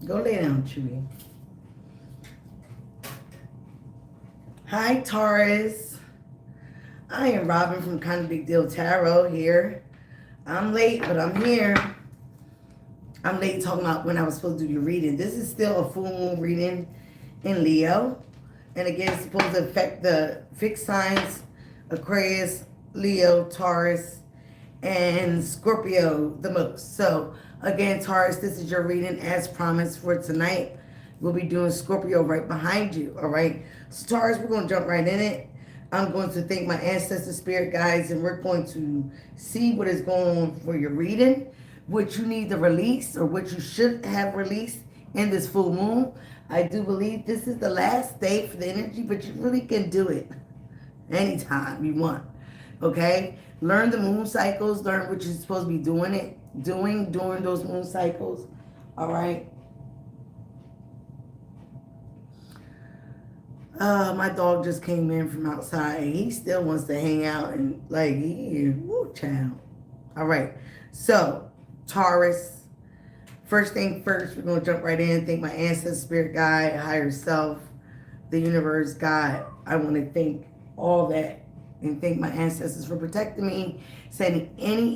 Go lay down, Chewy. Hi, Taurus. I am Robin from Kind of Big Deal Tarot here. I'm late, but I'm here. I'm late talking about when I was supposed to do your reading. This is still a full moon reading in Leo. And again, it's supposed to affect the fixed signs, Aquarius, Leo, Taurus, and Scorpio the most. So again, Taurus, this is your reading as promised for tonight. We'll be doing Scorpio right behind you, all right? So Taurus, we're going to jump right in it. I'm going to thank my ancestor spirit guides, and we're going to see what is going on for your reading, what you need to release or what you should have released in this full moon. I do believe this is the last day for the energy, but you really can do it anytime you want, okay? Learn the moon cycles, learn what you're supposed to be doing during those moon cycles, all right? My dog just came in from outside. He still wants to hang out and woo, child. All right. So, Taurus, first thing first, we're going to jump right in. Thank my ancestor, spirit guide, higher self, the universe, God. I want to thank all that and thank my ancestors for protecting me, sending any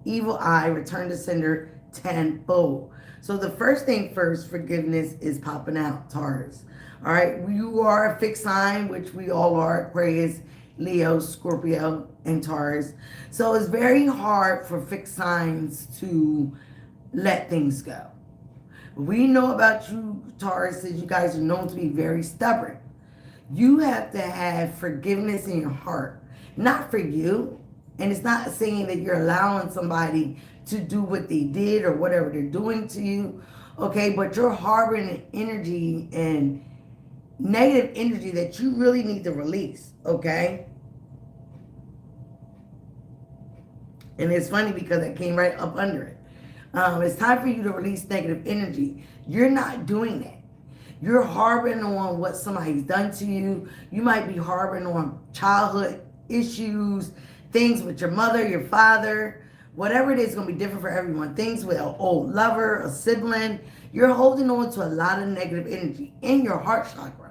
evil eye, return to sender tenfold. So the first thing first, forgiveness is popping out, Taurus. All right, you are a fixed sign, which we all are, Aquarius, Leo, Scorpio, and Taurus. So it's very hard for fixed signs to let things go. We know about you, Taurus, that you guys are known to be very stubborn. You have to have forgiveness in your heart, not for you. And it's not saying that you're allowing somebody to do what they did or whatever they're doing to you, okay? But you're harboring energy and negative energy that you really need to release, okay? And it's funny because it came right up under it. It's time for you to release negative energy. You're not doing that. You're harboring on what somebody's done to you. You might be harboring on childhood issues, things with your mother, your father, whatever it is going to be different for everyone. Things with an old lover, a sibling. You're holding on to a lot of negative energy in your heart chakra,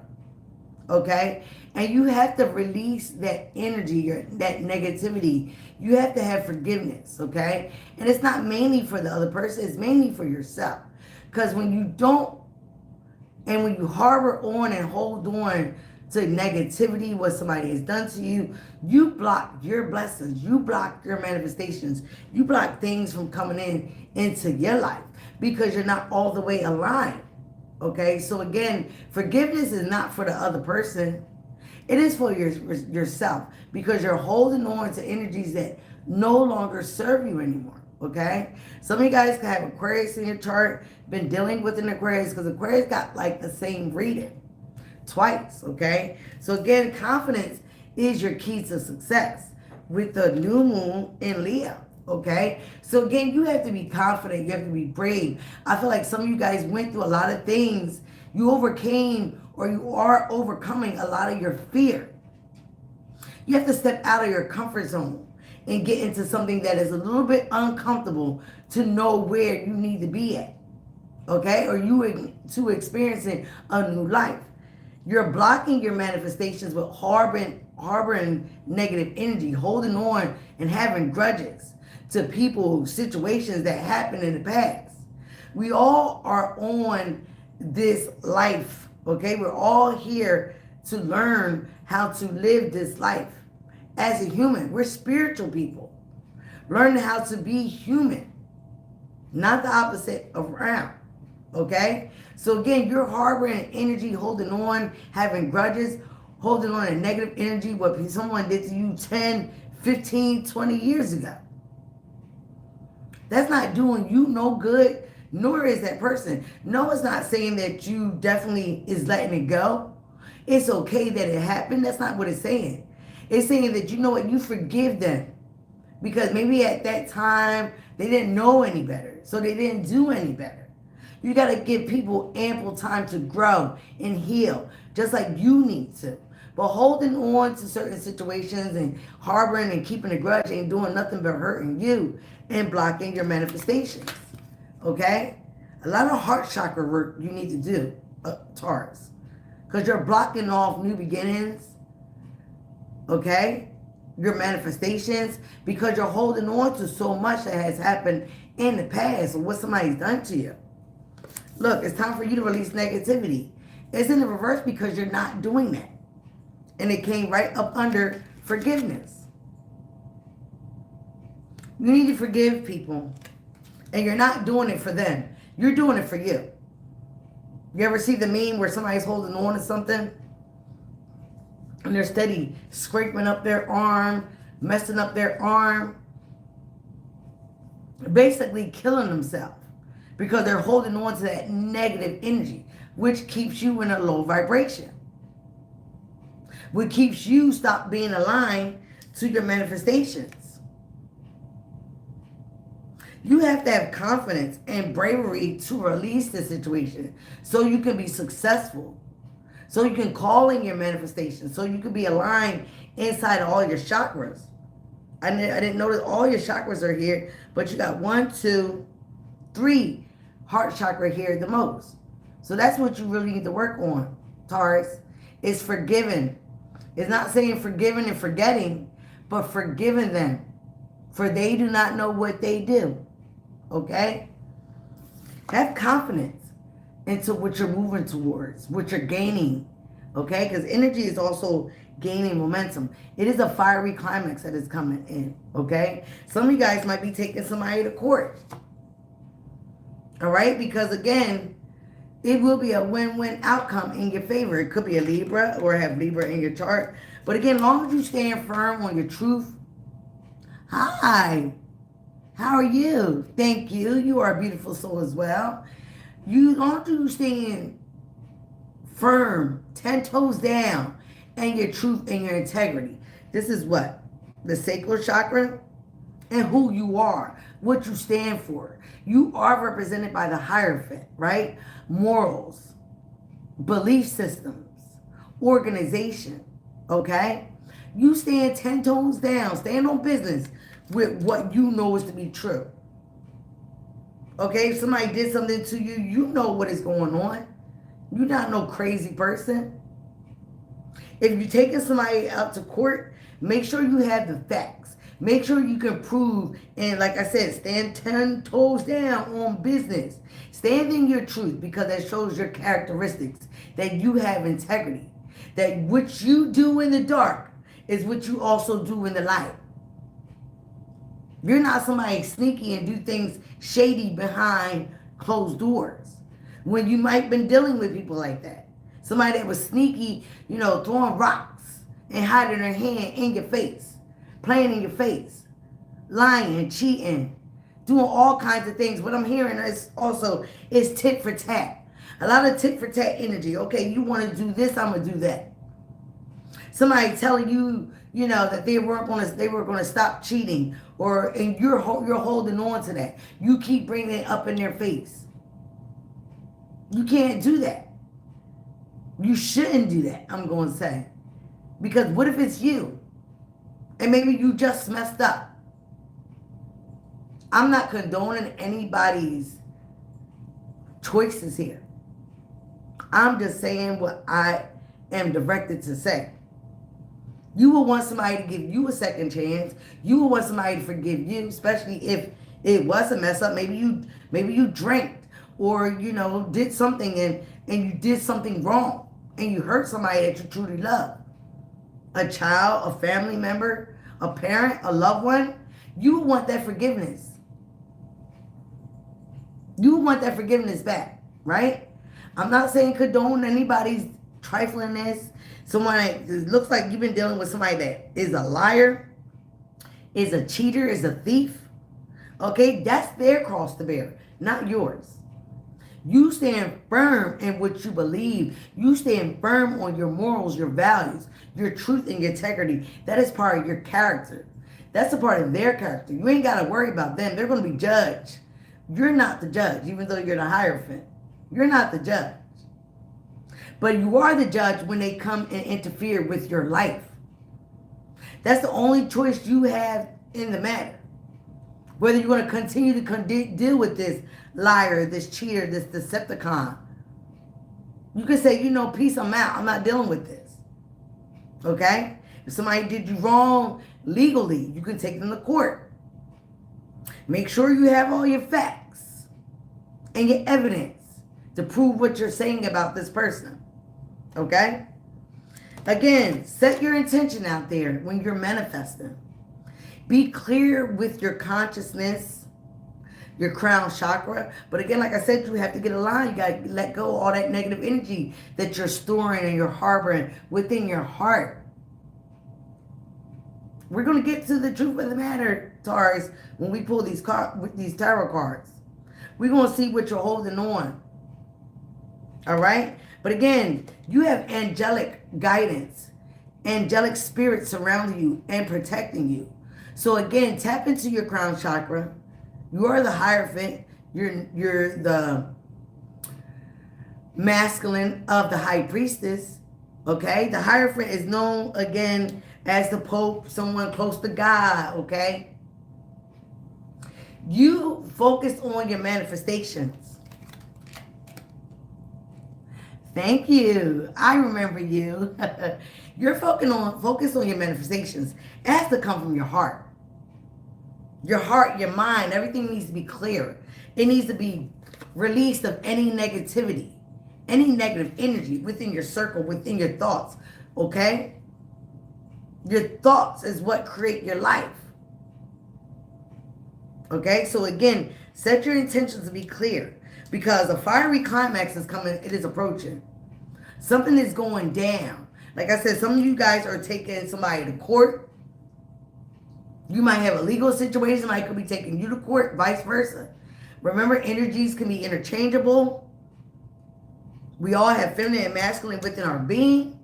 okay? And you have to release that energy, that negativity. You have to have forgiveness, okay? And it's not mainly for the other person. It's mainly for yourself. Because when you don't, and when you harbor on and hold on to negativity, what somebody has done to you, you block your blessings. You block your manifestations. You block things from coming into your life because you're not all the way aligned. Okay, so again, forgiveness is not for the other person. It is for yourself because you're holding on to energies that no longer serve you anymore. Okay, some of you guys can have Aquarius in your chart, been dealing with an Aquarius because Aquarius got like the same reading twice. Okay, so again, confidence is your key to success with the new moon in Leo. Okay, so again, you have to be confident, you have to be brave. I feel like some of you guys went through a lot of things. You overcame or you are overcoming a lot of your fear. You have to step out of your comfort zone and get into something that is a little bit uncomfortable to know where you need to be at. Okay, or you to experiencing a new life. You're blocking your manifestations with harboring negative energy, holding on and having grudges to people, situations that happened in the past. We all are on this life, okay? We're all here to learn how to live this life as a human. We're spiritual people. Learning how to be human, not the opposite around, okay? So again, you're harboring energy, holding on, having grudges, holding on to negative energy, what someone did to you 10, 15, 20 years ago. That's not doing you no good, nor is that person. No, it's not saying that you definitely is letting it go. It's okay that it happened. That's not what it's saying. It's saying that, you know what, you forgive them. Because maybe at that time, they didn't know any better. So they didn't do any better. You got to give people ample time to grow and heal, just like you need to. But holding on to certain situations and harboring and keeping a grudge ain't doing nothing but hurting you and blocking your manifestations. Okay? A lot of heart chakra work you need to do, Taurus. Because you're blocking off new beginnings, okay? Your manifestations, because you're holding on to so much that has happened in the past or what somebody's done to you. Look, it's time for you to release negativity. It's in the reverse because you're not doing that. And it came right up under forgiveness. You need to forgive people. And you're not doing it for them. You're doing it for you. You ever see the meme where somebody's holding on to something? And they're steady scraping up their arm, messing up their arm. Basically killing themselves. Because they're holding on to that negative energy. Which keeps you in a low vibration. Which keeps you stop being aligned to your manifestations. You have to have confidence and bravery to release the situation so you can be successful. So you can call in your manifestation. So you can be aligned inside all your chakras. I didn't notice all your chakras are here, but you got 1, 2, 3 heart chakra here the most. So that's what you really need to work on, Taurus, is forgiving. It's not saying forgiving and forgetting, but forgiving them. For they do not know what they do. Okay? Have confidence into what you're moving towards, what you're gaining. Okay? Because energy is also gaining momentum. It is a fiery climax that is coming in. Okay? Some of you guys might be taking somebody to court. All right? Because again, it will be a win-win outcome in your favor. It could be a Libra or have Libra in your chart. But again, as long as you stand firm on your truth. Hi. How are you? Thank you. You are a beautiful soul as well. You don't you stand firm, 10 toes down, and your truth and your integrity. This is what? The sacral chakra and who you are, what you stand for. You are represented by the Hierophant, right? Morals, belief systems, organization, okay? You stand 10 toes down, stand on business with what you know is to be true. Okay, if somebody did something to you, you know what is going on. You're not no crazy person. If you're taking somebody out to court, make sure you have the facts. Make sure you can prove, and like I said, stand 10 toes down on business. Stand in your truth, because that shows your characteristics, that you have integrity. That what you do in the dark is what you also do in the light. You're not somebody sneaky and do things shady behind closed doors. When you might have been dealing with people like that. Somebody that was sneaky, you know, throwing rocks and hiding their hand in your face. Playing in your face. Lying, cheating. Doing all kinds of things. What I'm hearing is also is tit for tat. A lot of tit for tat energy. Okay, you want to do this, I'm going to do that. Somebody telling you, you know, that they were going to stop cheating, and you're holding on to that. You keep bringing it up in their face. You can't do that. You shouldn't do that, I'm going to say. Because what if it's you? And maybe you just messed up. I'm not condoning anybody's choices here. I'm just saying what I am directed to say. You will want somebody to give you a second chance. You will want somebody to forgive you, especially if it was a mess up. Maybe you drank, or you know, did something and you did something wrong and you hurt somebody that you truly love. A child, a family member, a parent, a loved one. You want that forgiveness. You want that forgiveness back, right? I'm not saying condone anybody's triflingness. Someone, it looks like you've been dealing with somebody that is a liar, is a cheater, is a thief. Okay, that's their cross to bear, not yours. You stand firm in what you believe. You stand firm on your morals, your values, your truth and your integrity. That is part of your character. That's a part of their character. You ain't got to worry about them. They're going to be judged. You're not the judge, even though you're the Hierophant. You're not the judge. But you are the judge when they come and interfere with your life. That's the only choice you have in the matter. Whether you're going to continue to deal with this liar, this cheater, this Decepticon. You can say, you know, peace, I'm out. I'm not dealing with this. Okay? If somebody did you wrong legally, you can take them to court. Make sure you have all your facts and your evidence to prove what you're saying about this person. Okay? Again, set your intention out there when you're manifesting. Be clear with your consciousness, your crown chakra. But again, like I said, you have to get aligned. You got to let go of all that negative energy that you're storing and you're harboring within your heart. We're going to get to the truth of the matter, Taurus, when we pull these tarot cards. We're going to see what you're holding on. All right? But again, you have angelic guidance, angelic spirits surrounding you and protecting you. So again, tap into your crown chakra. You are the Hierophant. You're the masculine of the High Priestess. Okay? The Hierophant is known, again, as the Pope, someone close to God. Okay? You focus on your manifestations. Thank you. I remember you. You're focused on your manifestations. It has to come from your heart. Your heart, your mind, everything needs to be clear. It needs to be released of any negativity, any negative energy within your circle, within your thoughts. Okay? Your thoughts is what create your life. Okay? So again, set your intentions to be clear. Because a fiery climax is coming, it is approaching. Something is going down. Like I said, some of you guys are taking somebody to court. You might have a legal situation. Somebody could be taking you to court, vice versa. Remember, energies can be interchangeable. We all have feminine and masculine within our being.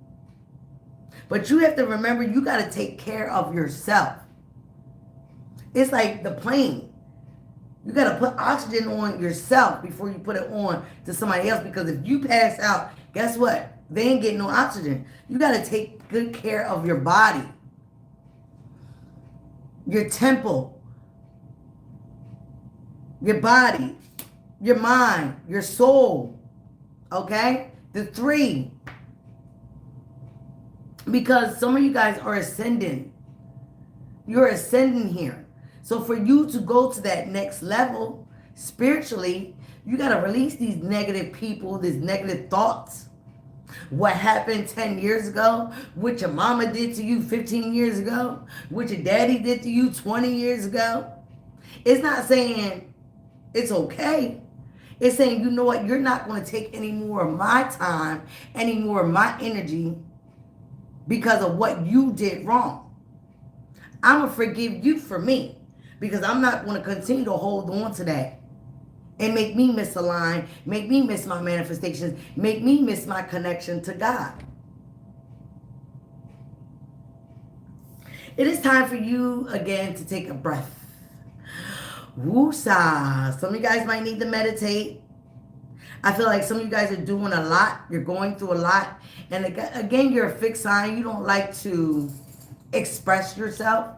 But you have to remember, you got to take care of yourself. It's like the plane. You got to put oxygen on yourself before you put it on to somebody else. Because if you pass out, guess what? They ain't getting no oxygen. You got to take good care of your body. Your temple. Your body. Your mind. Your soul. Okay? The three. Because some of you guys are ascending. You're ascending here. So for you to go to that next level, spiritually, you got to release these negative people, these negative thoughts. What happened 10 years ago, what your mama did to you 15 years ago, what your daddy did to you 20 years ago. It's not saying it's okay. It's saying, you know what, you're not going to take any more of my time, any more of my energy because of what you did wrong. I'm going to forgive you for me. Because I'm not going to continue to hold on to that and make me misalign, make me miss my manifestations, make me miss my connection to God. It is time for you, again, to take a breath. Woosah. Some of you guys might need to meditate. I feel like some of you guys are doing a lot. You're going through a lot. And again, you're a fixed sign. You don't like to express yourself.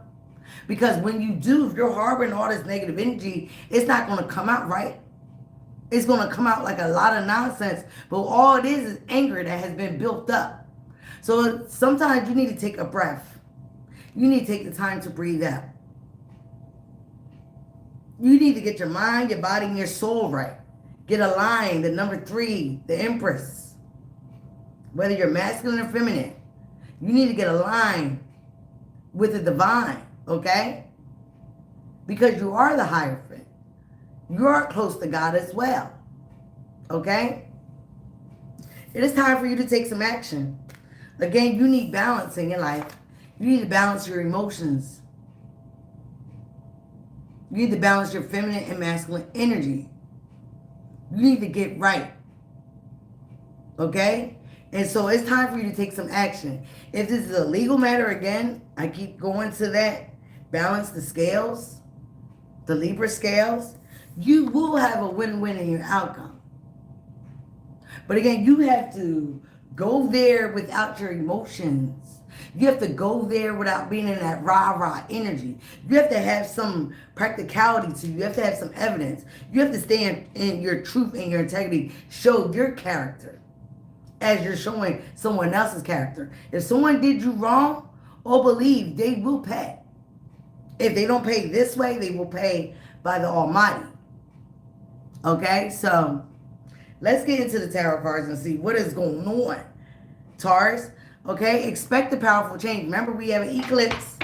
Because when you do, if you're harboring all this negative energy, it's not going to come out right. It's going to come out like a lot of nonsense. But all it is anger that has been built up. So sometimes you need to take a breath. You need to take the time to breathe out. You need to get your mind, your body, and your soul right. Get aligned. The number 3, the Empress. Whether you're masculine or feminine, you need to get aligned with the divine. Okay? Because you are the Hierophant. You are close to God as well. Okay? It is time for you to take some action. Again, you need balance in your life. You need to balance your emotions. You need to balance your feminine and masculine energy. You need to get right. Okay? And so it's time for you to take some action. If this is a legal matter, again, I keep going to that. Balance the scales, the Libra scales. You will have a win-win in your outcome. But again, you have to go there without your emotions. You have to go there without being in that rah-rah energy. You have to have some practicality to you. You have to have some evidence. You have to stand in your truth and your integrity. Show your character as you're showing someone else's character. If someone did you wrong, or believe they will pay. If they don't pay this way, they will pay by the Almighty. Okay, so let's get into the tarot cards and see what is going on, Taurus. Okay, expect a powerful change. Remember, we have an eclipse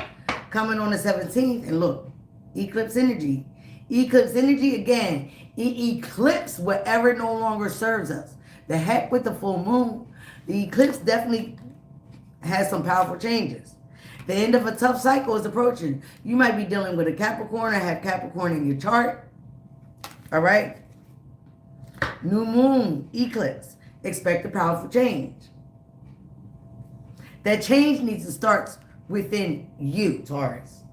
coming on the 17th. And look, eclipse energy. Eclipse energy, again, it eclipses whatever no longer serves us. The heck with the full moon. The eclipse definitely has some powerful changes. The end of a tough cycle is approaching. You might be dealing with a Capricorn or have Capricorn in your chart. All right? New moon, eclipse. Expect a powerful change. That change needs to start within you, Taurus.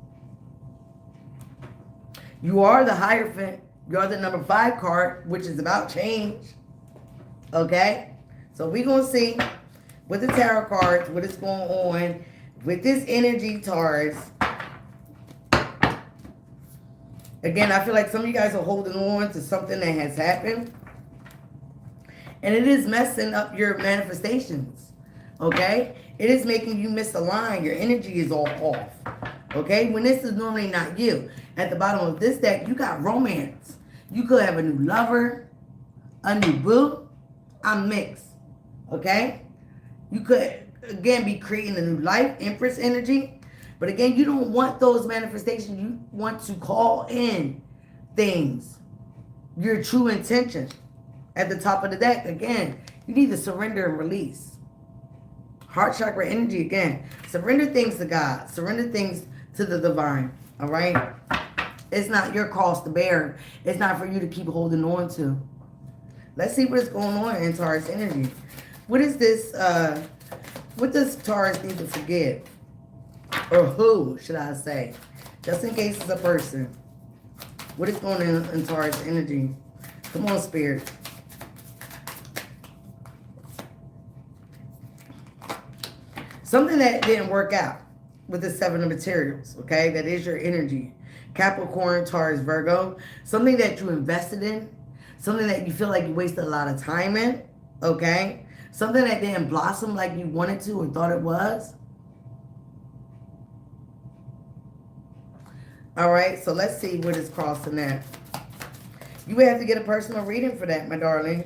You are the Hierophant. You're the number 5 card, which is about change. Okay? So we're going to see with the tarot cards what is going on with this energy, Taurus. Again, I feel like some of you guys are holding on to something that has happened. And it is messing up your manifestations. Okay? It is making you misalign. Your energy is all off. Okay? When this is normally not you. At the bottom of this deck, you got romance. You could have a new lover, a new boo. I'm mixed. Okay? You could, again, be creating a new life, Empress energy. But again, you don't want those manifestations. You want to call in things. Your true intention. At the top of the deck, again, you need to surrender and release. Heart chakra energy, again. Surrender things to God. Surrender things to the divine. All right? It's not your cross to bear. It's not for you to keep holding on to. Let's see what is going on in Taurus energy. What is this? What does Taurus need to forgive? Or who, should I say? Just in case it's a person. What is going on in Taurus energy? Come on, Spirit. Something that didn't work out with the 7 of materials, okay? That is your energy. Capricorn, Taurus, Virgo. Something that you invested in. Something that you feel like you wasted a lot of time in, okay? Something that didn't blossom like you wanted to or thought it was. All right, so let's see what is crossing that. You would have to get a personal reading for that, my darling.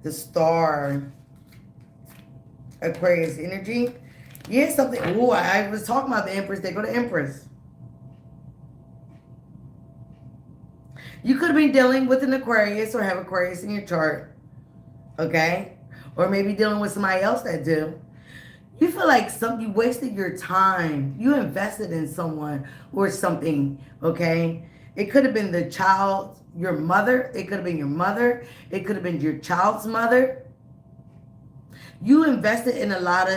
The Star. Aquarius energy. Yeah, something. Oh, I was talking about the Empress. They go to Empress. You could have been dealing with an Aquarius or have Aquarius in your chart. Okay? Or maybe dealing with somebody else that do. You feel like you wasted your time. You invested in someone or something. Okay? It could have been the child, your mother. It could have been your mother. It could have been your child's mother. You invested a lot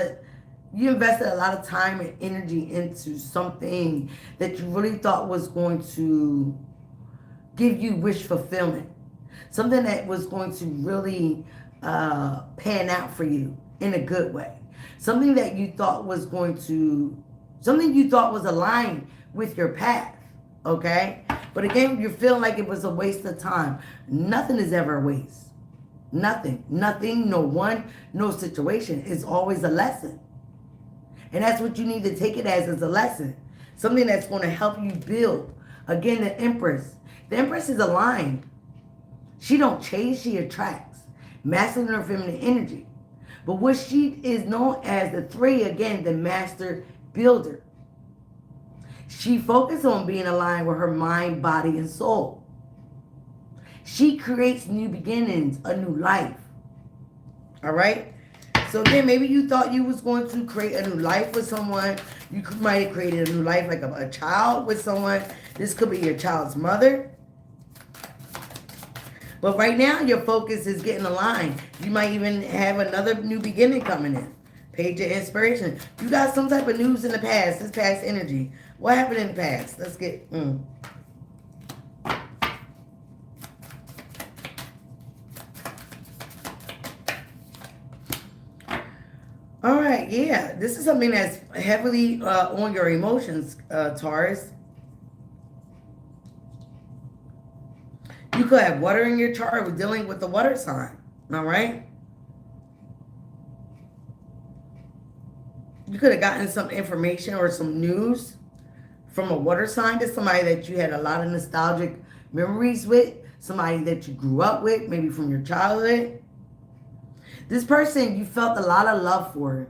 of time and energy into something that you really thought was going to give you wish fulfillment. Something that was going to really pan out for you in a good way. Something that you thought was something you thought was aligned with your path. Okay? But again, you're feeling like it was a waste of time. Nothing is ever a waste. Nothing, no one, no situation. It's always a lesson. And that's what you need to take it as a lesson. Something that's going to help you build. Again, the Empress. The Empress is aligned. She don't chase, she attracts. Masculine or feminine energy. But what she is known as the 3, again, the master builder. She focuses on being aligned with her mind, body, and soul. She creates new beginnings, a new life. All right? So again, maybe you thought you was going to create a new life with someone. You might have created a new life like a child with someone. This could be your child's mother. But right now, your focus is getting aligned. You might even have another new beginning coming in. Page of inspiration. You got some type of news in the past. This past energy. What happened in the past? Let's get... All right, yeah. This is something that's heavily on your emotions, Taurus. You could have water in your chart with dealing with the water sign. All right. You could have gotten some information or some news from a water sign to somebody that you had a lot of nostalgic memories with, somebody that you grew up with, maybe from your childhood. This person, you felt a lot of love for,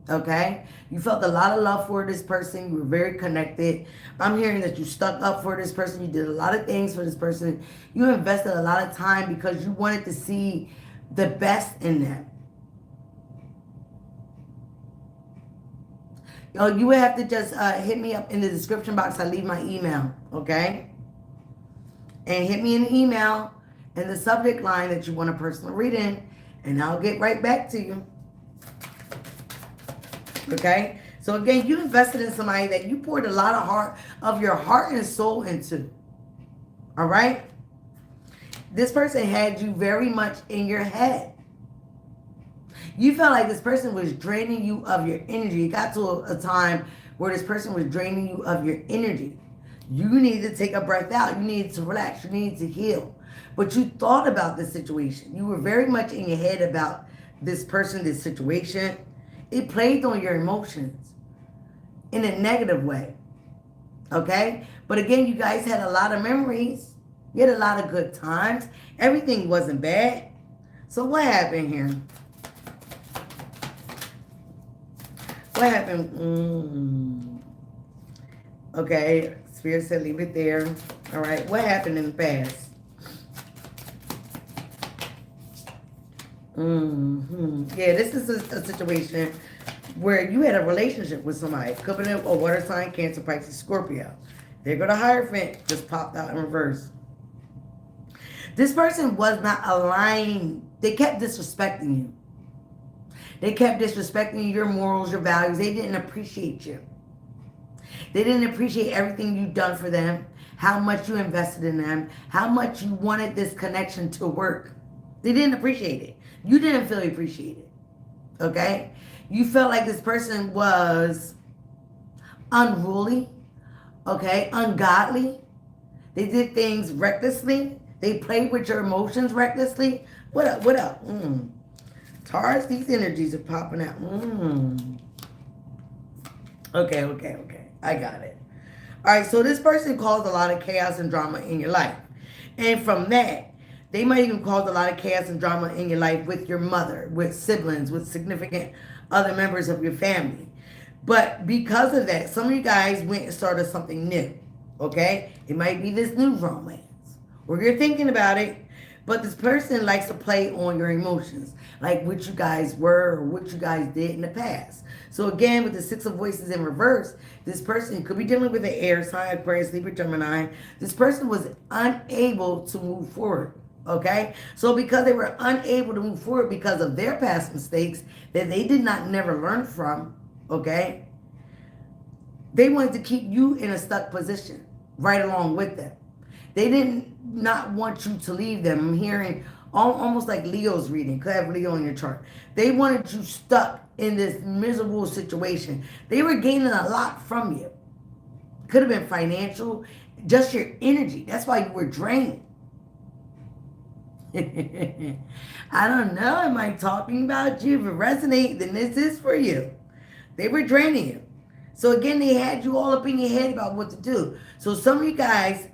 okay? You felt a lot of love for this person. You were very connected. I'm hearing that you stuck up for this person. You did a lot of things for this person. You invested a lot of time because you wanted to see the best in them. You would have to just hit me up in the description box. I leave my email, okay? And hit me in the email in the subject line that you want a personal reading, and I'll get right back to you. Okay? So again, you invested in somebody that you poured a lot of your heart and soul into. All right? This person had you very much in your head. You felt like this person was draining you of your energy. It got to a time where this person was draining you of your energy. You needed to take a breath out. You needed to relax. You needed to heal. But you thought about this situation. You were very much in your head about this person, this situation. It played on your emotions in a negative way. Okay? But again, you guys had a lot of memories. You had a lot of good times. Everything wasn't bad. So what happened here? What happened? Okay, Spirit said leave it there. All right, what happened in the past? Yeah, this is a situation where you had a relationship with somebody. Could be a water sign, Cancer, Pisces, Scorpio. There go the Hierophant, just popped out in reverse. This person was not aligned. They kept disrespecting you. They kept disrespecting your morals, your values. They didn't appreciate you. They didn't appreciate everything you've done for them, how much you invested in them, how much you wanted this connection to work. They didn't appreciate it. You didn't feel appreciated, okay? You felt like this person was unruly, okay, ungodly. They did things recklessly. They played with your emotions recklessly. What up, what up? Taurus, these energies are popping out. Okay. I got it. All right, so this person caused a lot of chaos and drama in your life. And from that, they might even cause a lot of chaos and drama in your life with your mother, with siblings, with significant other members of your family. But because of that, some of you guys went and started something new, okay? It might be this new romance, or you're thinking about it, but this person likes to play on your emotions, like what you guys were or what you guys did in the past. So again, with the Six of Voices in reverse, this person could be dealing with an air sign, Aquarius, Libra, Gemini. This person was unable to move forward, okay? So because they were unable to move forward because of their past mistakes that they did not never learn from, okay? They wanted to keep you in a stuck position right along with them. They didn't not want you to leave them. I'm hearing almost like Leo's reading. Could have Leo in your chart. They wanted you stuck in this miserable situation. They were gaining a lot from you. Could have been financial, just your energy. That's why you were drained. I don't know. Am I talking about you? If it resonates, then this is for you. They were draining you. So again, they had you all up in your head about what to do. So some of you guys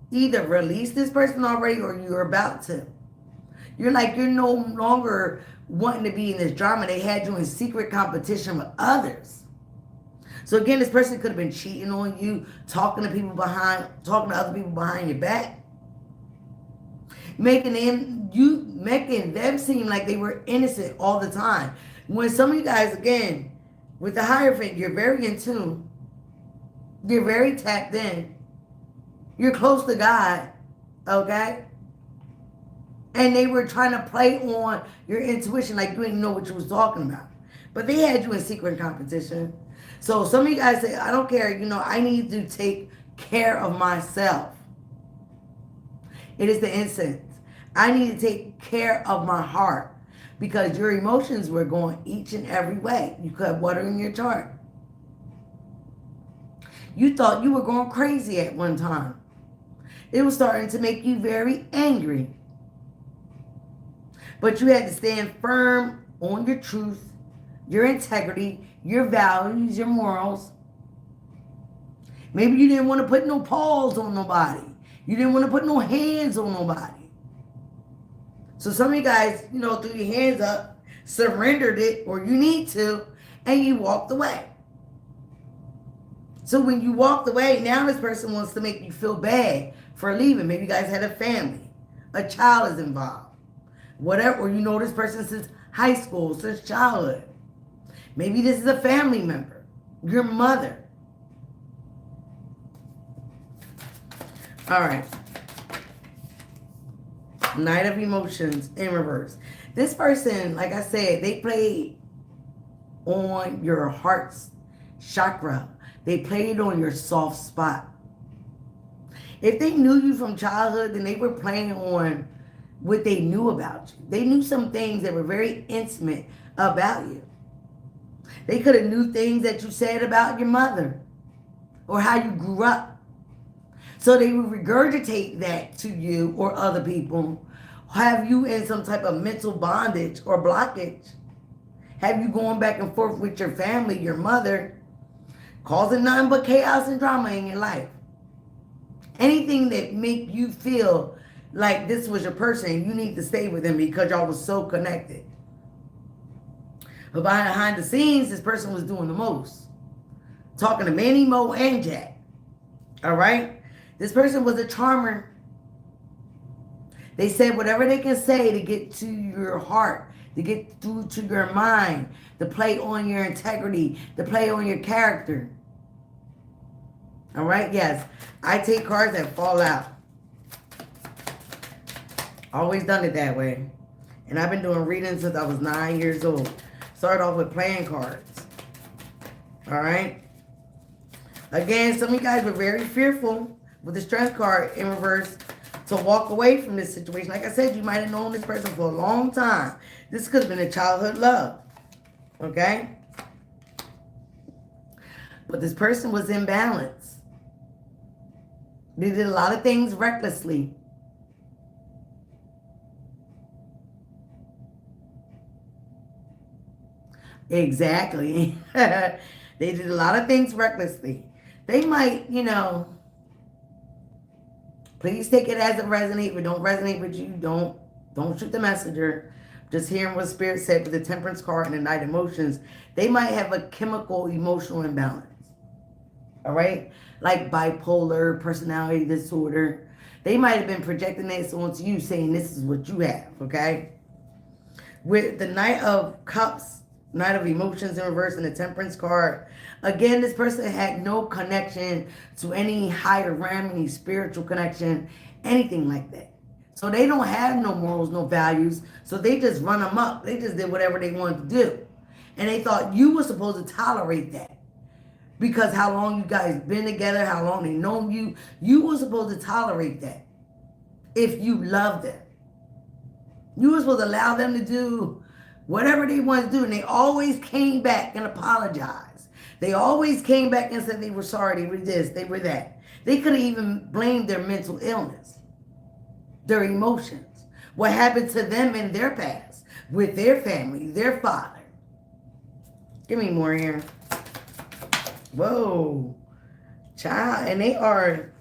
either release this person already or you're about to. You're no longer wanting to be in this drama. They had you in secret competition with others. So again, this person could have been cheating on you, talking to other people behind your back, making them seem like they were innocent all the time. When some of you guys, again, with the Hierophant, you're very in tune. You're very tapped in. You're close to God, okay? And they were trying to play on your intuition like you didn't know what you was talking about. But they had you in secret competition. So some of you guys say, I don't care, I need to take care of myself. It is the incense. I need to take care of my heart. because your emotions were going each and every way. You could have water in your chart. You thought you were going crazy at one time. It was starting to make you very angry. But you had to stand firm on your truth, your integrity, your values, your morals. Maybe you didn't want to put no paws on nobody. You didn't want to put no hands on nobody. So some of you guys, threw your hands up, surrendered it, or you need to, and you walked away. So when you walked away, now this person wants to make you feel bad for leaving. Maybe you guys had a family. A child is involved. Whatever, or you know this person since high school, since childhood. Maybe this is a family member, your mother. All right. Knight of Emotions in reverse. This person, like I said, they played on your heart's chakra. They played on your soft spot. If they knew you from childhood, then they were playing on what they knew about you. They knew some things that were very intimate about you. They could have knew things that you said about your mother or how you grew up. So they would regurgitate that to you or other people, have you in some type of mental bondage or blockage, have you going back and forth with your family, your mother, causing nothing but chaos and drama in your life. Anything that make you feel like this was your person, you need to stay with them because y'all was so connected. But behind the scenes, this person was doing the most. Talking to Manny, Mo, and Jack. All right? This person was a charmer. They said whatever they can say to get to your heart, to get through to your mind, to play on your integrity, to play on your character. All right? Yes. I take cards that fall out. Always done it that way. And I've been doing readings since I was 9 years old. Started off with playing cards. All right? Again, some of you guys were very fearful with the Strength card in reverse to walk away from this situation. Like I said, you might have known this person for a long time. This could have been a childhood love. Okay? But this person was in balance. They did a lot of things recklessly. Exactly. They did a lot of things recklessly. They might, please take it as it resonates. If it don't resonate with you, don't shoot the messenger. Just hearing what Spirit said with the Temperance card and the Knight Emotions. They might have a chemical, emotional imbalance. All right? Like bipolar, personality disorder. They might have been projecting this onto you, saying this is what you have, okay? With the Knight of Cups, Knight of Emotions in reverse, and the Temperance card. Again, this person had no connection to any higher realm, any spiritual connection, anything like that. So they don't have no morals, no values. So they just run them up. They just did whatever they wanted to do. And they thought you were supposed to tolerate that. Because how long you guys been together, how long they known you, you were supposed to tolerate that. If you loved them. You were supposed to allow them to do whatever they wanted to do. And they always came back and apologized. They always came back and said they were sorry, they were this, they were that. They could have even blamed their mental illness, their emotions, what happened to them in their past, with their family, their father. Give me more here. Whoa. Child. And they are,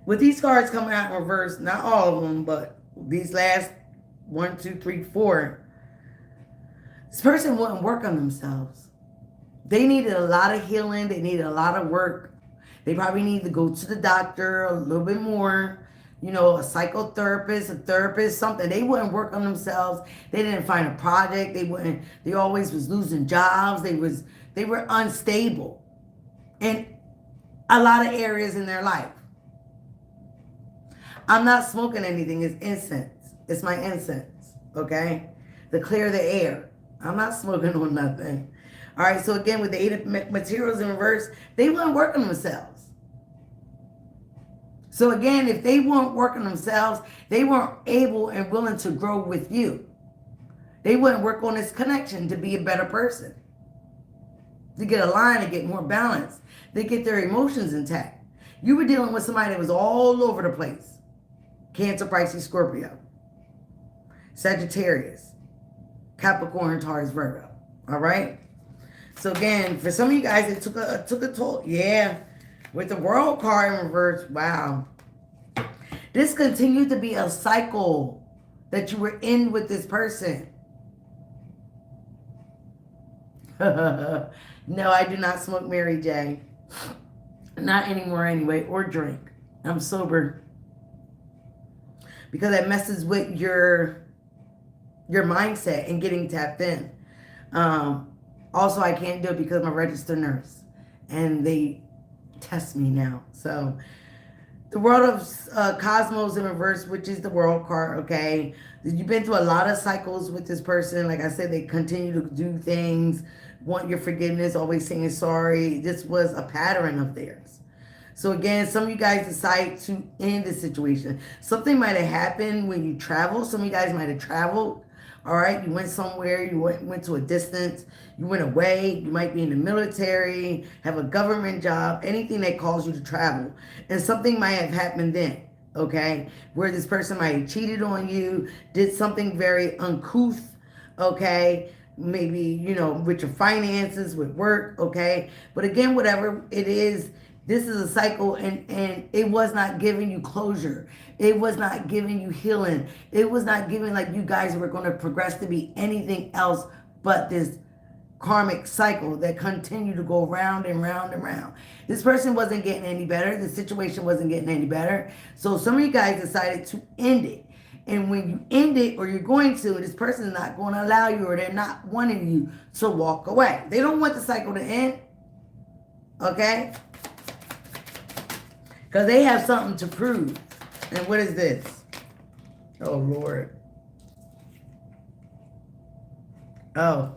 with these cards coming out in reverse, not all of them, but these last 1, 2, 3, 4, this person wouldn't work on themselves. They needed a lot of healing. They needed a lot of work. They probably need to go to the doctor a little bit more. A psychotherapist, a therapist, something. They wouldn't work on themselves. They didn't find a project. They always was losing jobs. They were unstable in a lot of areas in their life. I'm not smoking anything. It's incense. It's my incense. Okay? To clear the air. I'm not smoking on nothing. All right, so again, with the 8 of materials in reverse, they wouldn't work on themselves. So again, if they weren't working themselves, they weren't able and willing to grow with you. They wouldn't work on this connection to be a better person, to get aligned, to get more balance, to get their emotions intact. You were dealing with somebody that was all over the place. Cancer, Pisces, Scorpio, Sagittarius, Capricorn, Taurus, Virgo. All right? So again, for some of you guys, it took a toll. Yeah. With the World card in reverse, wow. This continued to be a cycle that you were in with this person. No, I do not smoke Mary J. Not anymore anyway, or drink. I'm sober. Because that messes with your mindset and getting tapped in. Also, I can't do it because I'm a registered nurse. And they test me now. So the world of cosmos in reverse, which is the World card, okay? You've been through a lot of cycles with this person. Like I said, they continue to do things, want your forgiveness, always saying sorry. This was a pattern of theirs. So again, some of you guys decide to end the situation. Something might have happened when you travel. Some of you guys might have traveled. All right, you went somewhere, you went to a distance, you went away, you might be in the military, have a government job, anything that calls you to travel. And something might have happened then, okay? Where this person might have cheated on you, did something very uncouth, okay? Maybe, you know, with your finances, with work, okay? But again, whatever it is, this is a cycle, and it was not giving you closure. It was not giving you healing. It was not giving like you guys were going to progress to be anything else but this karmic cycle that continued to go round and round and round. This person wasn't getting any better. The situation wasn't getting any better. So some of you guys decided to end it. And when you end it, or you're going to, this person is not going to allow you, or they're not wanting you to walk away. They don't want the cycle to end. Okay? Because they have something to prove. And what is this? Oh, Lord. Oh.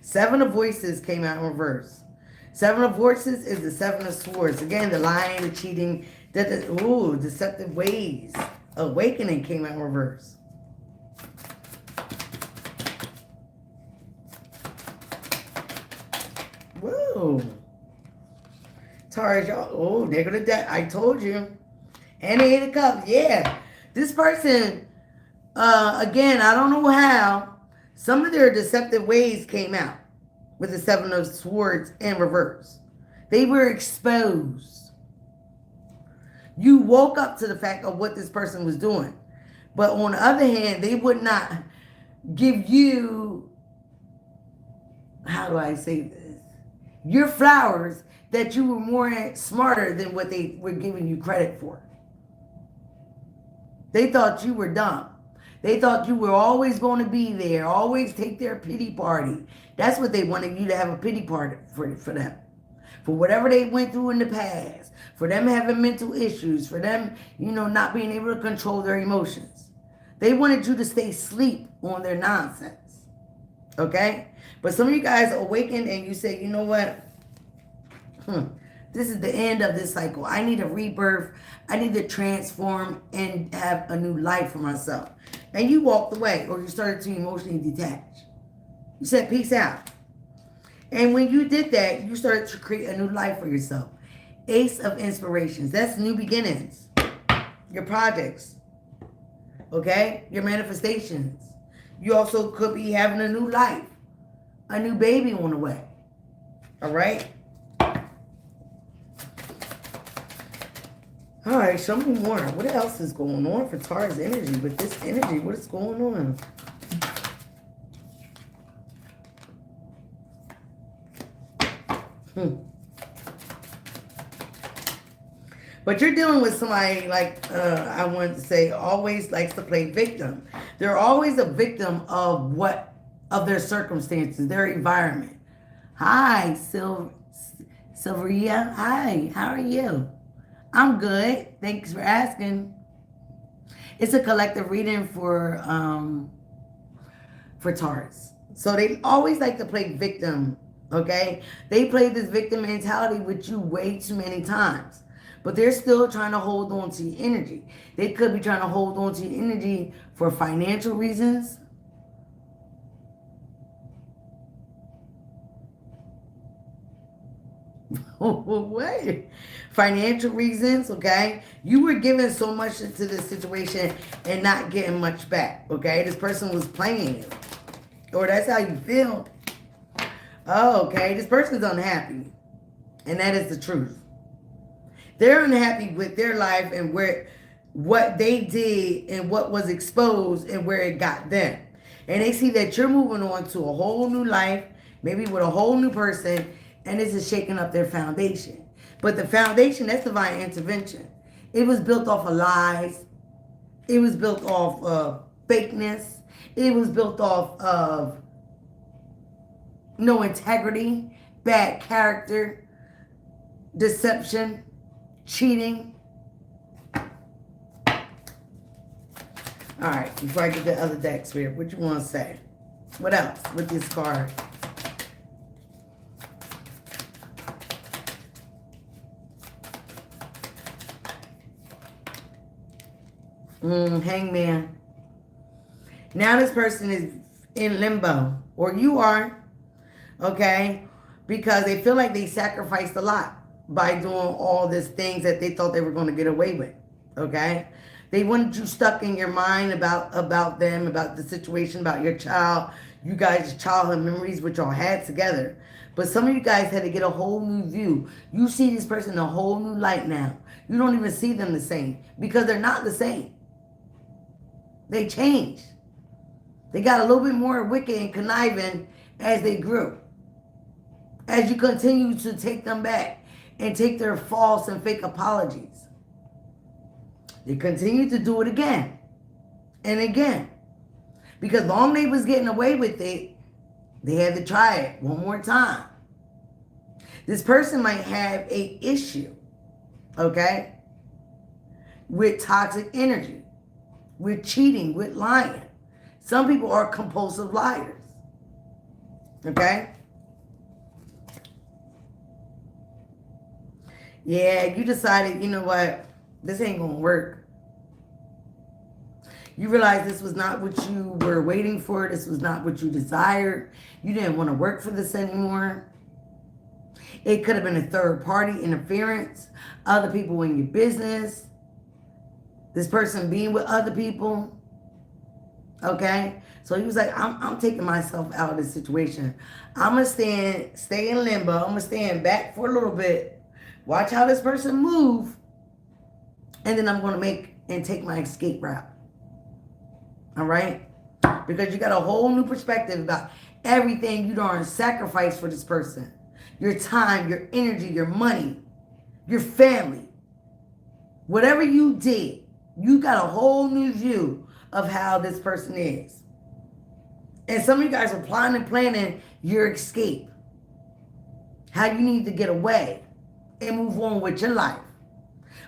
Seven of Voices came out in reverse. Seven of Voices is the Seven of Swords. Again, the lying, the cheating, deceptive ways. Awakening came out in reverse. Whoa. Taurus, y'all. Oh, they're gonna die. I told you. And the Eight of Cups. Yeah. This person, again, I don't know how, some of their deceptive ways came out with the Seven of Swords in reverse. They were exposed. You woke up to the fact of what this person was doing. But on the other hand, they would not give you, how do I say this? Your flowers, that you were more smarter than what they were giving you credit for. They thought you were dumb. They thought you were always going to be there, always take their pity party. That's what they wanted you to have, a pity party for them. For whatever they went through in the past, for them having mental issues, for them, you know, not being able to control their emotions. They wanted you to stay asleep on their nonsense. Okay? But some of you guys awakened and you say, you know what? This is the end of this cycle. I need a rebirth. I need to transform and have a new life for myself. And you walked away, or you started to emotionally detach. You said, peace out. And when you did that, you started to create a new life for yourself. Ace of Inspirations. That's new beginnings. Your projects. Okay? Your manifestations. You also could be having a new life. A new baby on the way. All right? All right, show me more. What else is going on for Taurus energy? With this energy, what is going on? But you're dealing with somebody like, I wanted to say, always likes to play victim. They're always a victim of their circumstances, their environment. Hi, Silveria. Hi, how are you? I'm good. Thanks for asking. It's a collective reading for Taurus. So they always like to play victim, okay? They play this victim mentality with you way too many times. but they're still trying to hold on to your energy. They could be trying to hold on to your energy for financial reasons. What? Financial reasons, okay? You were giving so much into this situation and not getting much back, okay? This person was playing you. Or that's how you feel. Oh, okay. This person's unhappy. And that is the truth. They're unhappy with their life and what they did and what was exposed and where it got them. And they see that you're moving on to a whole new life, maybe with a whole new person, and this is shaking up their foundation. But the foundation, that's divine intervention. It was built off of lies. It was built off of fakeness. It was built off of no integrity, bad character, deception, cheating. All right, before I get the other deck, Spirit, what you want to say? What else with this card? Hangman. Now this person is in limbo, or you are, okay? Because they feel like they sacrificed a lot by doing all these things that they thought they were going to get away with, okay? They wanted you stuck in your mind about them, about the situation, about your child, you guys' childhood memories, which y'all had together. But some of you guys had to get a whole new view. You see this person in a whole new light now. You don't even see them the same because they're not the same. They changed. They got a little bit more wicked and conniving as they grew. As you continue to take them back and take their false and fake apologies. They continue to do it again and again. Because long they was getting away with it, they had to try it one more time. This person might have an issue, okay, with toxic energy, with cheating, with lying. Some people are compulsive liars, okay? Yeah, you decided, you know what, this ain't gonna work. You realize this was not what you were waiting for. This was not what you desired. You didn't want to work for this anymore. It could have been a third party interference, other people in your business, this person being with other people, okay? So he was like, I'm taking myself out of this situation. I'm going to stay in limbo. I'm going to stand back for a little bit, watch how this person move, and then I'm going to take my escape route. All right? Because you got a whole new perspective about everything you darn sacrificed for this person. Your time, your energy, your money, your family. Whatever you did, you got a whole new view of how this person is. And some of you guys are plotting and planning your escape. How you need to get away and move on with your life.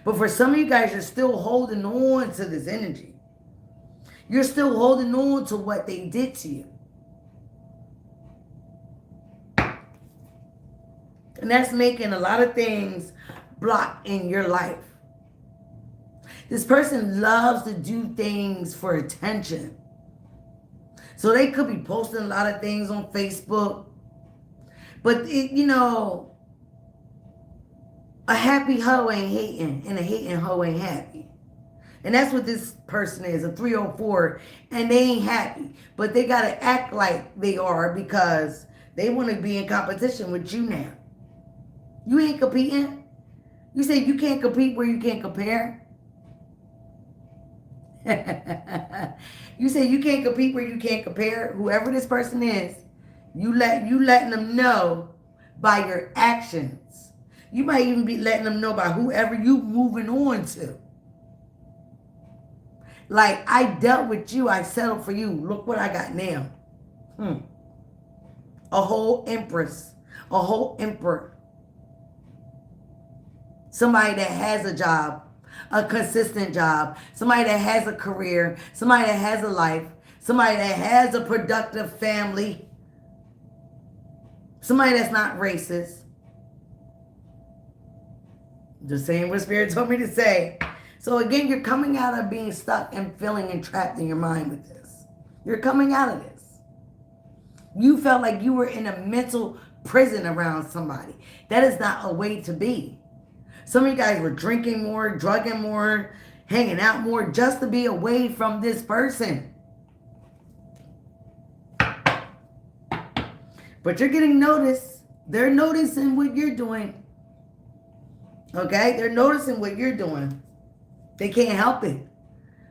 But for some of you guys, you're still holding on to this energy. You're still holding on to what they did to you. And that's making a lot of things block in your life. This person loves to do things for attention. So they could be posting a lot of things on Facebook. But, a happy hoe ain't hating, and a hating hoe ain't happy. And that's what this person is, a 304, and they ain't happy. But they got to act like they are because they want to be in competition with you now. You ain't competing. You say you can't compete where you can't compare. You say you can't compete where you can't compare. Whoever this person is, you letting them know by your actions. You might even be letting them know by whoever you moving on to. Like, I dealt with you. I settled for you. Look what I got now. A whole empress. A whole emperor. Somebody that has a job. A consistent job. Somebody that has a career. Somebody that has a life. Somebody that has a productive family. Somebody that's not racist. Just saying what Spirit told me to say. So again, you're coming out of being stuck and feeling entrapped in your mind with this. You're coming out of this. You felt like you were in a mental prison around somebody. That is not a way to be. Some of you guys were drinking more, drugging more, hanging out more just to be away from this person. But you're getting noticed. They're noticing what you're doing. Okay? They're noticing what you're doing. They can't help it.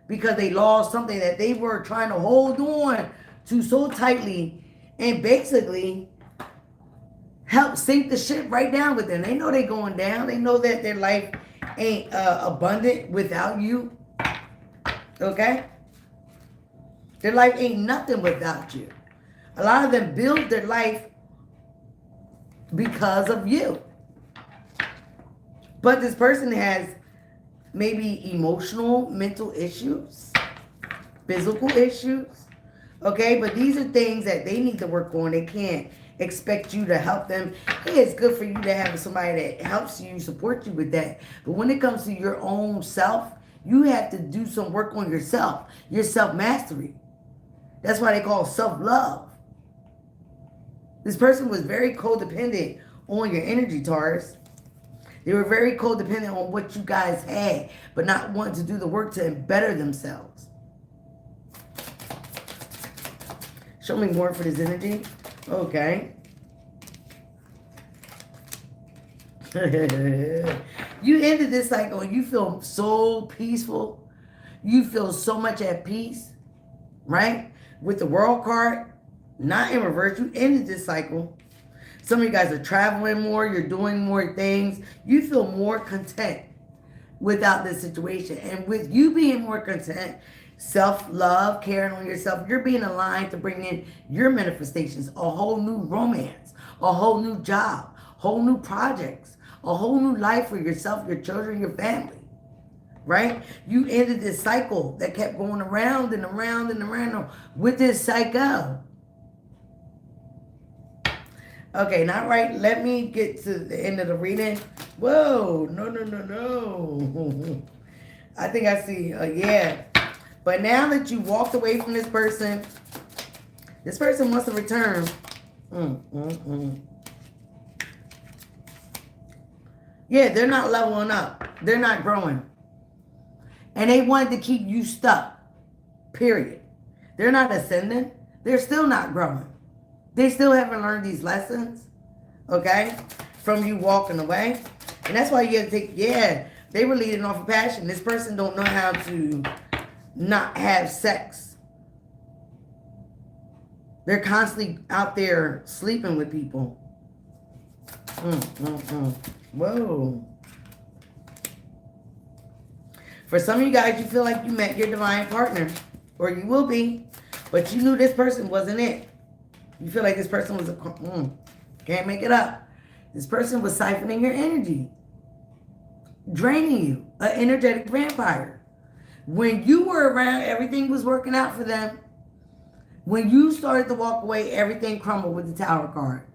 Because they lost something that they were trying to hold on to so tightly and basically help sink the ship right down with them. They know they're going down. They know that their life ain't abundant without you. Okay? Their life ain't nothing without you. A lot of them build their life because of you. But this person has maybe emotional, mental issues, physical issues. Okay? But these are things that they need to work on. They can't expect you to help them. Hey, it's good for you to have somebody that helps you, support you with that. But when it comes to your own self, you have to do some work on yourself, your self-mastery. That's why they call self-love. This person was very codependent on your energy, Taurus. They were very codependent on what you guys had, but not wanting to do the work to better themselves. Show me more for this energy. Okay. You ended this cycle and you feel so peaceful. You feel so much at peace, right? With the World card, not in reverse. You ended this cycle. Some of you guys are traveling more. You're doing more things. You feel more content without this situation. And with you being more content, self-love, caring on yourself, you're being aligned to bring in your manifestations, a whole new romance, a whole new job, whole new projects, a whole new life for yourself, your children, your family, right? You ended this cycle that kept going around and around and around with this cycle. Okay, not right. Let me get to the end of the reading. Whoa, no. I think I see, yeah. But now that you walked away from this person wants to return. Yeah, they're not leveling up. They're not growing. And they wanted to keep you stuck. Period. They're not ascending. They're still not growing. They still haven't learned these lessons. Okay? From you walking away. And that's why you have to take, yeah, they were leading off of passion. This person don't know how to not have sex. They're constantly out there sleeping with people. Whoa. For some of you guys, you feel like you met your divine partner. Or you will be. But you knew this person wasn't it. You feel like this person was can't make it up. This person was siphoning your energy. Draining you. An energetic vampire. When you were around, everything was working out for them. When you started to walk away, everything crumbled with the Tower card.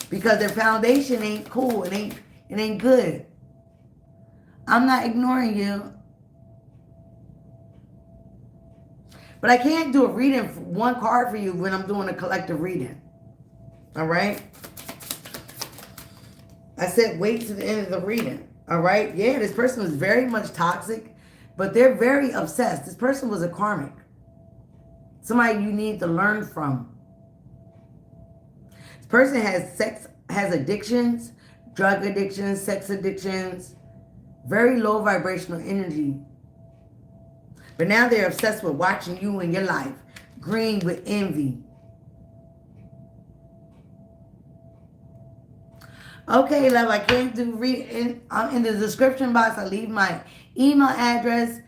Because their foundation ain't cool. It ain't good. I'm not ignoring you. But I can't do a reading for one card for you when I'm doing a collective reading. All right? I said wait to the end of the reading. All right? Yeah, this person was very much toxic. But they're very obsessed. This person was a karmic. Somebody you need to learn from. This person has addictions, drug addictions, sex addictions, very low vibrational energy. But now they're obsessed with watching you in your life, green with envy. Okay, love, I can't do reading. In the description box, I leave my email address.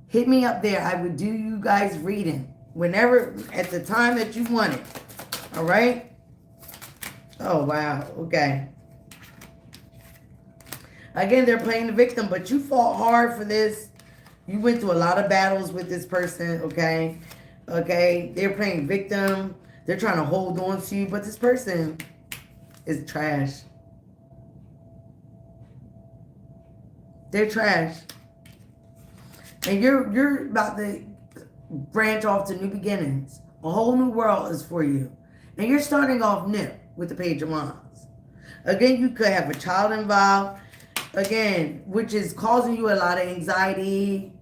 Hit me up there. I would do you guys reading whenever, at the time that you want it. All right? Oh, wow. Okay. Again, they're playing the victim, but you fought hard for this. You went through a lot of battles with this person, okay? Okay? They're playing victim. They're trying to hold on to you, but this person is trash. They're trash. And you're about to branch off to new beginnings. A whole new world is for you. And you're starting off new with the Page of Wands. Again, you could have a child involved. Again, which is causing you a lot of anxiety,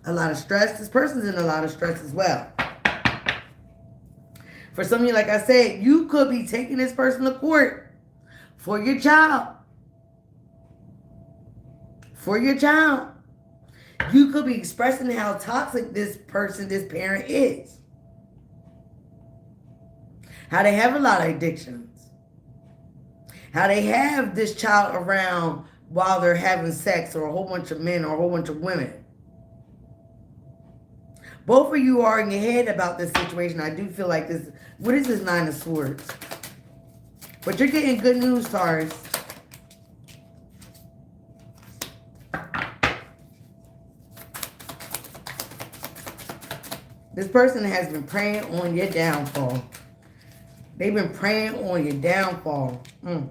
a lot of stress. This person's in a lot of stress as well. For some of you, like I said, you could be taking this person to court for your child. For your child. You could be expressing how toxic this person, this parent is. How they have a lot of addictions. How they have this child around while they're having sex, or a whole bunch of men or a whole bunch of women. Both of you are in your head about this situation. I do feel like this. What is this Nine of Swords? But you're getting good news, Taurus. This person has been praying on your downfall. They've been praying on your downfall. And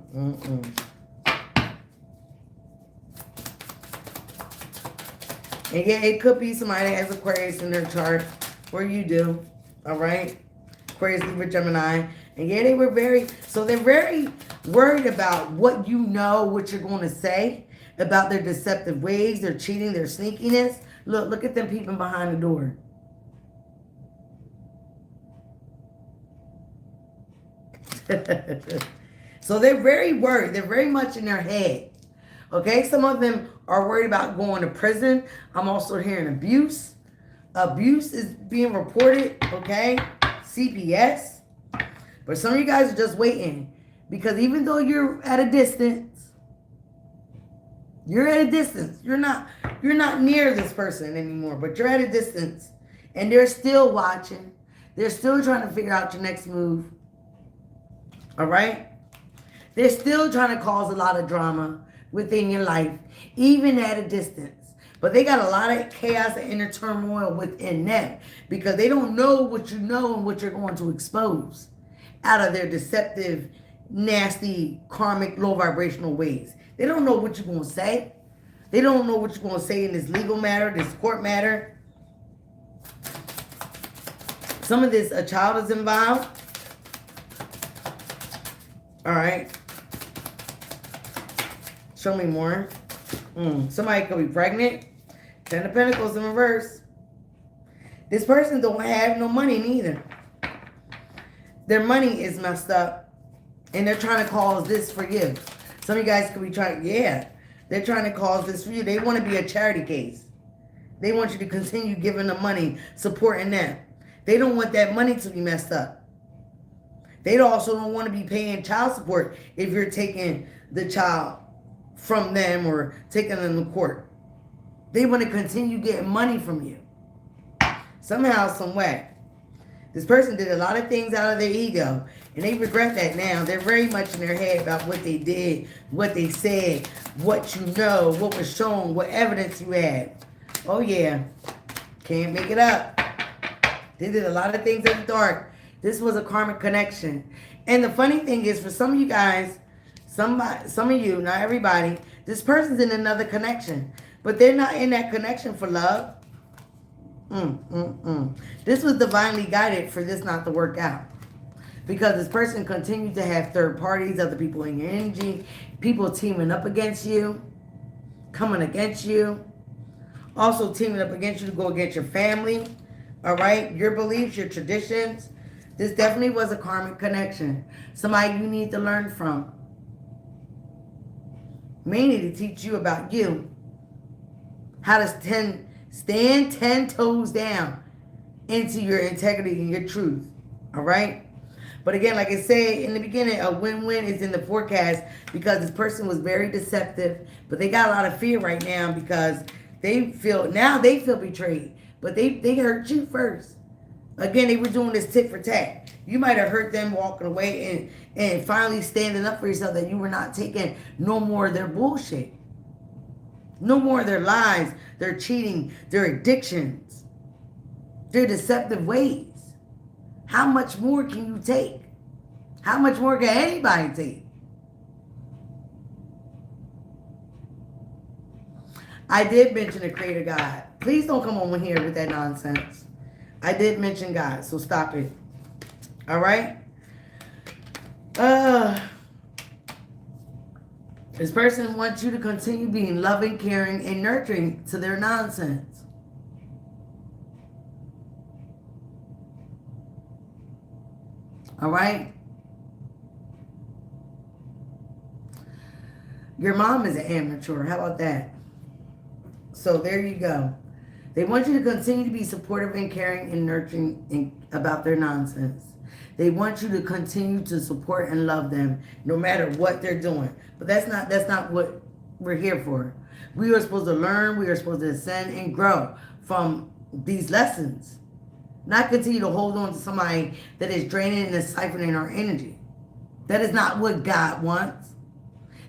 yeah, it could be somebody that has Aquarius in their chart, or you do. All right? Aquarius, Libra, Gemini. And yeah, they're very worried about what you know, what you're going to say, about their deceptive ways, their cheating, their sneakiness. Look at them peeping behind the door. So they're very worried. They're very much in their head. Okay, some of them are worried about going to prison. I'm also hearing abuse. Abuse is being reported, okay? CPS. But some of you guys are just waiting. Because even though you're at a distance, you're not near this person anymore, but you're at a distance. And they're still watching. They're still trying to figure out your next move. All right? They're still trying to cause a lot of drama within your life, even at a distance. But they got a lot of chaos and inner turmoil within them because they don't know what you know and what you're going to expose out of their deceptive, nasty, karmic, low vibrational ways. They don't know what you're going to say. They don't know what you're going to say in this legal matter, this court matter. Some of this, a child is involved. All right. Show me more. Somebody could be pregnant. 10 of Pentacles in reverse. This person don't have no money neither. Their money is messed up. And they're trying to cause this for you. Some of you guys could be trying, they're trying to cause this for you. They want to be a charity case. They want you to continue giving them money, supporting them. They don't want that money to be messed up. They also don't want to be paying child support if you're taking the child from them or taking them to court. They want to continue getting money from you. Somehow, some way. This person did a lot of things out of their ego. And they regret that now. They're very much in their head about what they did, what they said, what you know, what was shown, what evidence you had. Oh yeah. Can't make it up. They did a lot of things in the dark. This was a karmic connection. And the funny thing is, for some of you guys, some of you, not everybody, this person's in another connection. But they're not in that connection for love. This was divinely guided for this not to work out. Because this person continued to have third parties, other people in your energy, people teaming up against you, coming against you, also teaming up against you to go against your family, all right, your beliefs, your traditions. This definitely was a karmic connection. Somebody you need to learn from. Mainly to teach you about you. How to stand 10 toes down into your integrity and your truth. All right? But again, like I said in the beginning, a win-win is in the forecast because this person was very deceptive. But they got a lot of fear right now because they feel betrayed. But they hurt you first. Again, they were doing this tit for tat. You might have hurt them walking away and finally standing up for yourself that you were not taking no more of their bullshit. No more of their lies, their cheating, their addictions, their deceptive ways. How much more can you take? How much more can anybody take? I did mention the creator God. Please don't come on here with that nonsense. I did mention God, so stop it. All right? This person wants you to continue being loving, caring, and nurturing to their nonsense. All right? Your mom is an amateur. How about that? So there you go. They want you to continue to be supportive and caring and nurturing about their nonsense. They want you to continue to support and love them no matter what they're doing. But that's not what we're here for. We are supposed to learn, we are supposed to ascend and grow from these lessons. Not continue to hold on to somebody that is draining and siphoning our energy. That is not what God wants.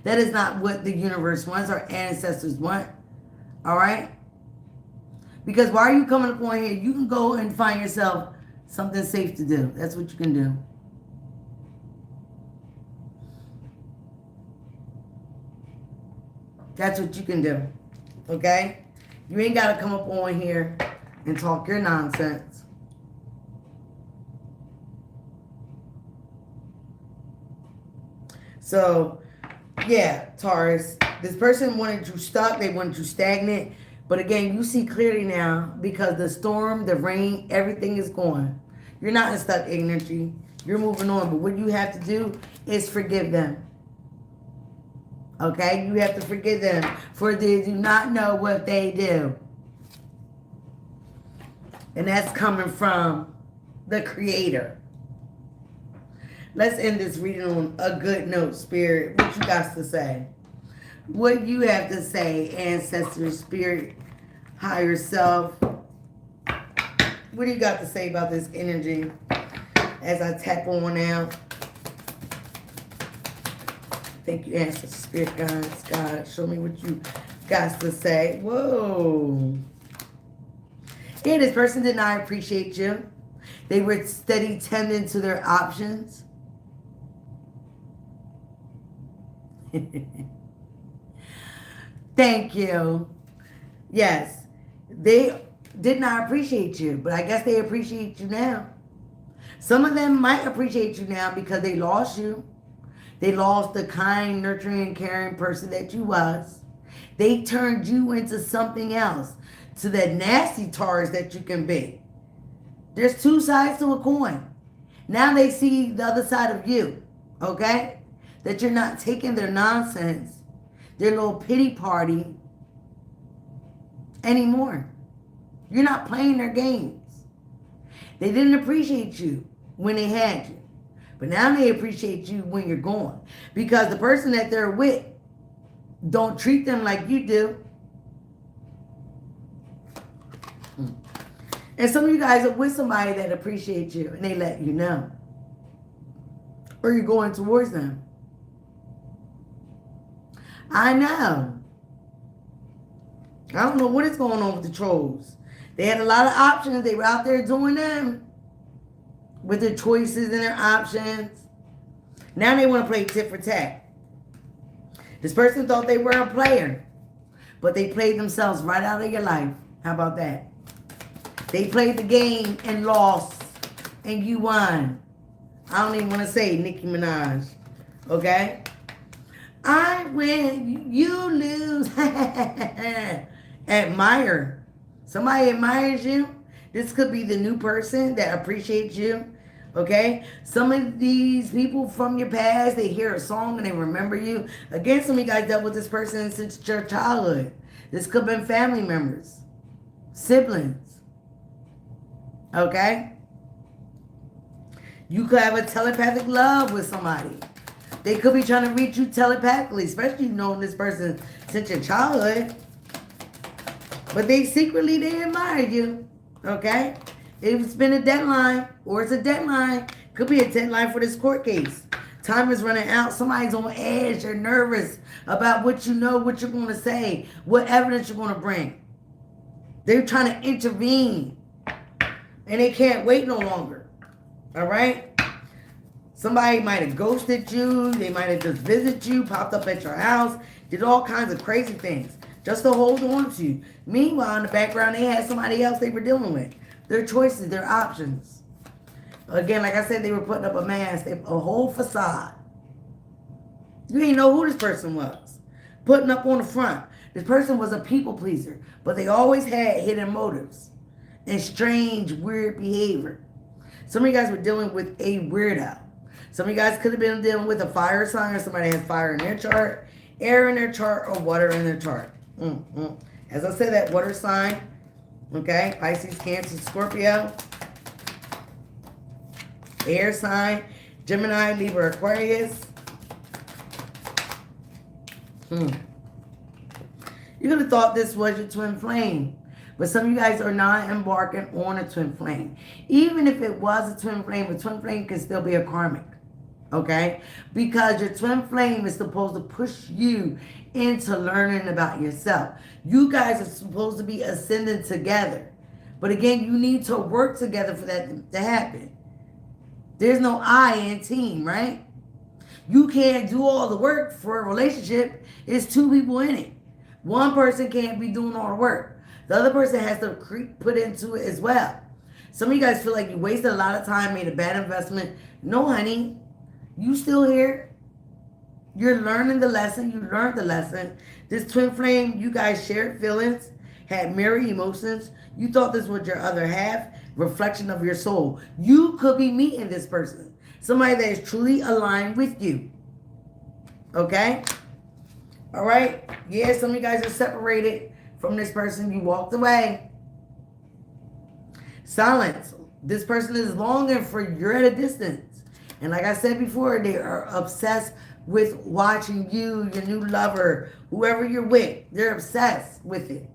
That is not what the universe wants, our ancestors want. All right? Because why are you coming up on here? You can go and find yourself something safe to do. That's what you can do. That's what you can do. Okay? You ain't got to come up on here and talk your nonsense. So, yeah, Taurus. This person wanted you stuck. They wanted you stagnant. But again, you see clearly now because the storm, the rain, everything is gone. You're not in stuck energy. You're moving on. But what you have to do is forgive them. Okay? You have to forgive them, for they do not know what they do. And that's coming from the Creator. Let's end this reading on a good note, Spirit. What you got to say? What you have to say, Ancestor, Spirit, Higher Self. What do you got to say about this energy as I tap on out? Thank you, Ancestor, Spirit, Guides, God. Show me what you got to say. Whoa. Yeah, this person did not appreciate you. They were steady tending to their options. Thank you. Yes, they did not appreciate you, but I guess they appreciate you now. Some of them might appreciate you now because they lost you. They lost the kind, nurturing, and caring person that you was. They turned you into something else, to that nasty Taurus that you can be. There's two sides to a coin. Now they see the other side of you, okay? That you're not taking their nonsense, their little pity party anymore. You're not playing their games. They didn't appreciate you when they had you. But now they appreciate you when you're gone. Because the person that they're with don't treat them like you do. And some of you guys are with somebody that appreciates you and they let you know. Or you're going towards them. I know. I don't know what is going on with the trolls. They had a lot of options. They were out there doing them. With their choices and their options. Now they want to play tit for tat. This person thought they were a player. But they played themselves right out of your life. How about that? They played the game and lost. And you won. I don't even want to say Nicki Minaj. Okay? I win, you lose. Admire. Somebody admires you. This could be the new person that appreciates you. Okay? Some of these people from your past, they hear a song and they remember you. Again, some of you guys dealt with this person since your childhood. This could have been family members. Siblings. Okay? You could have a telepathic love with somebody. They could be trying to reach you telepathically, especially knowing this person since your childhood. But they admire you. Okay? It's been a deadline, or it's a deadline. Could be a deadline for this court case. Time is running out. Somebody's on edge. They're nervous about what you know, what you're going to say, what evidence you're going to bring. They're trying to intervene. And they can't wait no longer. All right? Somebody might have ghosted you. They might have just visited you, popped up at your house, did all kinds of crazy things. just to hold on to you. Meanwhile, in the background, they had somebody else they were dealing with. Their choices, their options. Again, like I said, they were putting up a mask, a whole facade. You didn't know who this person was. Putting up on the front. This person was a people pleaser, but they always had hidden motives and strange, weird behavior. Some of you guys were dealing with a weirdo. Some of you guys could have been dealing with a fire sign, or somebody has fire in their chart, air in their chart, or water in their chart. As I said, that water sign, okay, Pisces, Cancer, Scorpio, air sign, Gemini, Libra, Aquarius. You could have thought this was your twin flame. But some of you guys are not embarking on a twin flame. Even if it was a twin flame can still be a karmic. Okay? Because your twin flame is supposed to push you into learning about yourself. You guys are supposed to be ascending together. But again, you need to work together for that to happen. There's no I in team, right? You can't do all the work for a relationship. It's two people in it. One person can't be doing all the work. The other person has to put into it as well. Some of you guys feel like you wasted a lot of time, made a bad investment. No, honey. You still here. You're learning the lesson. You learned the lesson. This twin flame, you guys shared feelings, had mirror emotions. You thought this was your other half, reflection of your soul. You could be meeting this person. Somebody that is truly aligned with you. Okay? All right? Yeah, some of you guys are separated from this person. You walked away. Silence. This person is longing for you're at a distance. And like I said before, they are obsessed with watching you, your new lover, whoever you're with. They're obsessed with it.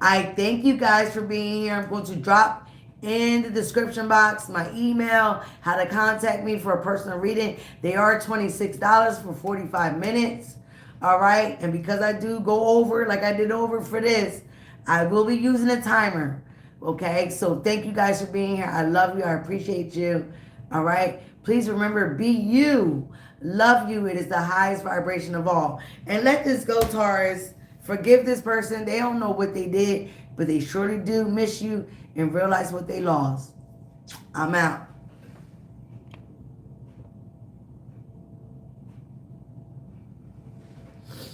I thank you guys for being here. I'm going to drop in the description box my email, how to contact me for a personal reading. They are $26 for 45 minutes. All right. And because I do go over, like I did over for this, I will be using a timer. Okay. So thank you guys for being here. I love you. I appreciate you. All right. Please remember, be you. Love you. It is the highest vibration of all. And let this go, Taurus. Forgive this person. They don't know what they did, but they surely do miss you and realize what they lost. I'm out.